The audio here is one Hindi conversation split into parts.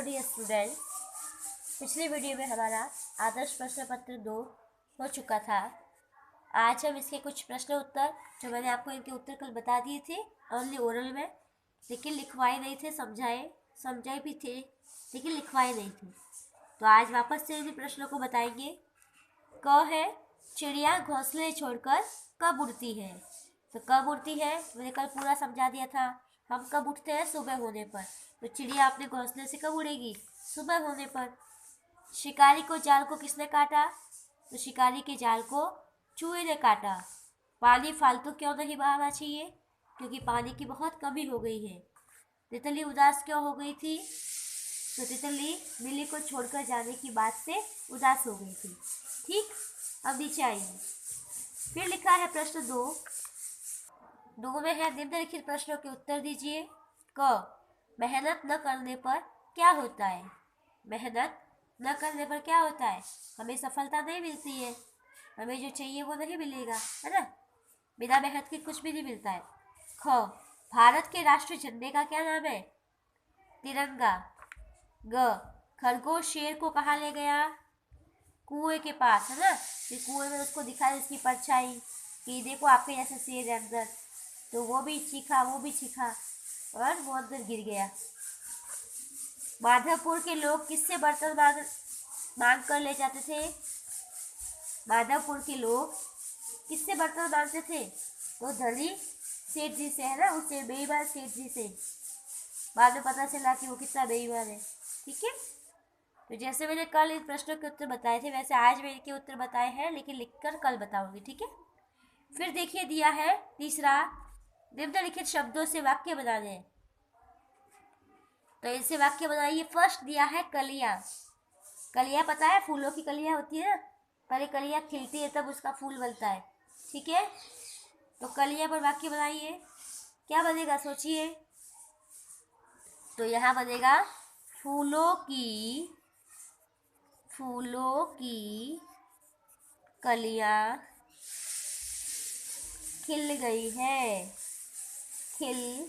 डियर स्टूडेंट, पिछले वीडियो में हमारा आदर्श प्रश्न पत्र 2 हो चुका था। आज हम इसके कुछ प्रश्न उत्तर जो मैंने आपको इनके उत्तर कल बता दिए थे ओनली ओरल में, लेकिन लिखवाए नहीं थे, समझाए भी थे लेकिन लिखवाए नहीं थे। तो आज वापस से इन प्रश्नों को बताएंगे। क है, चिड़िया घोंसले छोड़कर कब उड़ती है? तो कब उड़ती है मैंने कल पूरा समझा दिया था। हम कब उठते हैं? सुबह होने पर। तो चिड़िया अपने घोंसले से कब उड़ेगी? सुबह होने पर। शिकारी को जाल को किसने काटा? तो शिकारी के जाल को चूहे ने काटा। पानी फालतू क्यों नहीं बहाना चाहिए? क्योंकि पानी की बहुत कमी हो गई है। तितली उदास क्यों हो गई थी? तो तितली बिल्ली को छोड़कर जाने की बात से उदास हो गई थी। ठीक, अब नीचे आइए। फिर लिखा है प्रश्न 2 में है, निम्नलिखित प्रश्नों के उत्तर दीजिए। क, मेहनत न करने पर क्या होता है? मेहनत न करने पर क्या होता है? हमें सफलता नहीं मिलती है, हमें जो चाहिए वो नहीं मिलेगा, है ना। बिना मेहनत के कुछ भी नहीं मिलता है। ख, भारत के राष्ट्रीय झंडे का क्या नाम है? तिरंगा। ग, खरगोश शेर को कहाँ ले गया? कुएं के पास, है ना। फिर कुएं में उसको दिखाया इसकी परछाई कि देखो आपके जैसा शेर है अंदर। तो वो भी चीखा और वो अंदर गिर गया। माधवपुर के लोग किससे बर्तन मांग कर ले जाते थे? माधवपुर के लोग किससे बर्तन मांगते थे? तो धनी सेठ जी से, है ना, उससे बेईमान सेठ जी से। बाद में पता चला कि वो कितना बेईमान है। ठीक है, तो जैसे मैंने कल इन प्रश्नों के उत्तर बताए थे वैसे आज मैं इनके उत्तर बताए हैं, लेकिन लिखकर कल बताऊंगी। ठीक है, फिर देखिए दिया है तीसरा, निम्नलिखित शब्दों से वाक्य बनाने हैं। तो इनसे वाक्य बनाइए। फर्स्ट दिया है कलियां। कलियां पता है, फूलों की कलियां होती है ना, पहले कलियां खिलती है तब उसका फूल बनता है। ठीक है, तो कलियां पर वाक्य बनाइए। क्या बनेगा सोचिए। तो यहाँ बनेगा फूलों की कलियां खिल गई है, खिल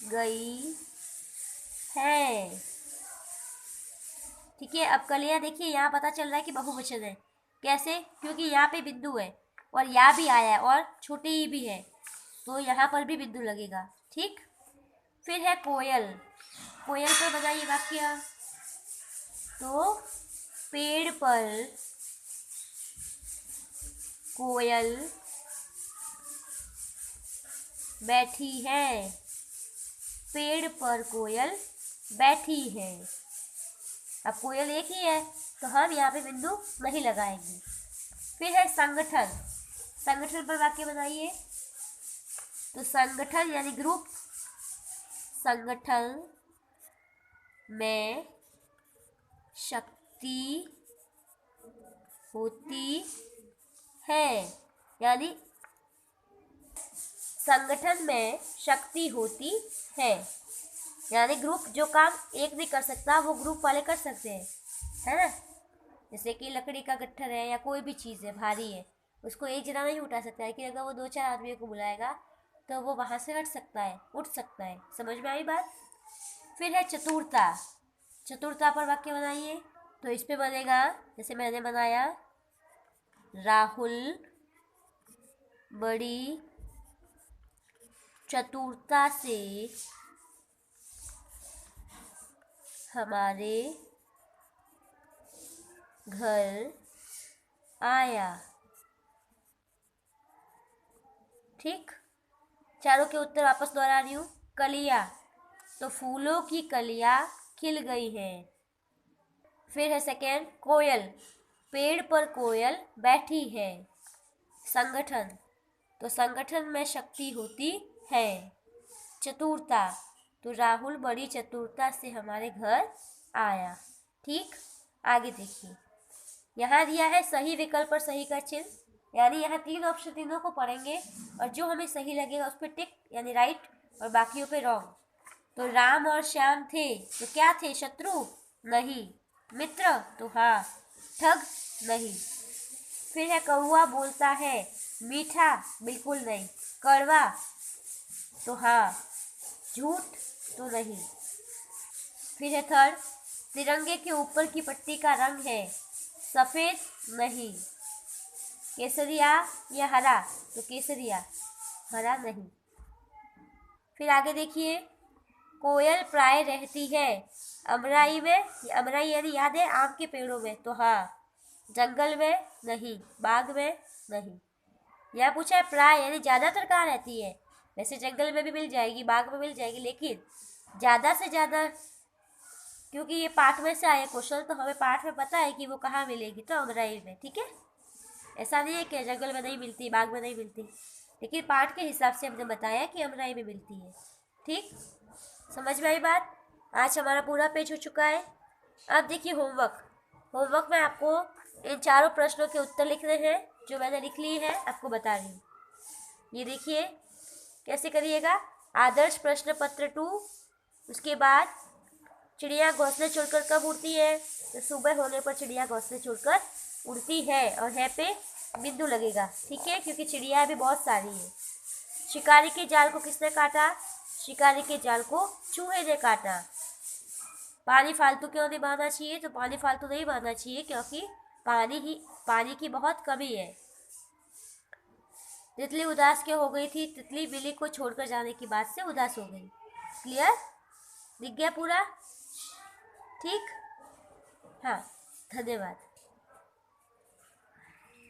गई है। ठीक है, अब कलियां देखिए, यहाँ पता चल रहा है कि बहुवचन है। कैसे? क्योंकि यहाँ पे बिंदु है और यहाँ भी आया है और छोटी ही भी है, तो यहाँ पर भी बिंदु लगेगा। ठीक, फिर है कोयल। कोयल पर बताइए वाक्य। तो पेड़ पर कोयल बैठी है, पेड़ पर कोयल बैठी है। अब कोयल एक ही है तो हम यहाँ पे बिंदु नहीं लगाएंगे। फिर है संगठन। संगठन पर वाक्य बनाइए। तो संगठन यानी ग्रुप, संगठन में शक्ति होती है, यानी संगठन में शक्ति होती है, यानी ग्रुप जो काम एक नहीं कर सकता वो ग्रुप वाले कर सकते हैं, है ना। जैसे कि लकड़ी का गट्ठर है या कोई भी चीज़ है भारी है, उसको एक जना नहीं उठा सकता है, लेकिन अगर वो 2-4 आदमियों को बुलाएगा तो वो वहाँ से हट सकता है, उठ सकता है। समझ में आई बात। फिर है चतुरता। चतुरता पर वाक्य बनाइए। तो इस पे बनेगा जैसे मैंने बनाया, राहुल बड़ी चतुरता से हमारे घर आया। ठीक, चारों के उत्तर वापस दोहरा रही हूँ। कलियां, तो फूलों की कलियां खिल गई हैं। फिर है सेकेंड, कोयल, पेड़ पर कोयल बैठी है। संगठन, तो संगठन में शक्ति होती है। चतुरता, तो राहुल बड़ी चतुरता से हमारे घर आया। ठीक, आगे देखिए, यहाँ दिया है सही विकल्प पर सही का चिन्ह, यानी यहाँ 3 ऑप्शन, तीनों को पढ़ेंगे और जो हमें सही लगेगा उस पर टिक यानी राइट और बाकियों पे रॉन्ग। तो राम और श्याम थे तो क्या थे? शत्रु? नहीं। मित्र? तो हाँ। ठग? नहीं। फिर है कौवा बोलता है, मीठा? बिल्कुल नहीं। कड़वा? तो हाँ। झूठ? तो नहीं। फिर है थर्ड, तिरंगे के ऊपर की पट्टी का रंग है सफेद नहीं, केसरिया या हरा, तो केसरिया, हरा नहीं। फिर आगे देखिए, कोयल प्राय रहती है अमराई में, अमराई यानी याद है आम के पेड़ों में, तो हाँ, जंगल में नहीं, बाग में नहीं। यह पूछा है प्राय यानी ज्यादातर कहाँ रहती है, वैसे जंगल में भी मिल जाएगी, बाग में मिल जाएगी, लेकिन ज्यादा से ज्यादा, क्योंकि ये पाठ में से आया क्वेश्चन, तो हमें पाठ में पता है कि वो कहाँ मिलेगी, तो अमराई में, ठीक है। ऐसा नहीं है कि जंगल में नहीं मिलती, बाग में नहीं मिलती, लेकिन पाठ के हिसाब से हमने बताया कि अमराई में मिलती है। ठीक, समझ में आई बात। आज हमारा पूरा पेज हो चुका है। अब देखिए होमवर्क, होमवर्क में आपको इन चारों प्रश्नों के उत्तर लिखने हैं, जो मैंने लिख ली है आपको बता रही हूँ। ये देखिए कैसे करिएगा। आदर्श प्रश्न पत्र 2, उसके बाद चिड़िया घोंसले छोड़कर कब उड़ती है, तो सुबह होने पर चिड़िया घोंसले छोड़कर उड़ती है, और है पे बिंदु लगेगा, ठीक है, क्योंकि चिड़िया अभी बहुत सारी है। शिकारी के जाल को किसने काटा, शिकारी के जाल को चूहे ने काटा। पानी फालतू क्यों नहीं बहाना चाहिए, तो पानी फालतू नहीं बहाना चाहिए क्योंकि पानी की बहुत कमी है। तितली उदास क्यों हो गई थी, तितली बिल्ली को छोड़कर जाने की बात से उदास हो गई। क्लियर, दिख गया पूरा, ठीक। हाँ, धन्यवाद।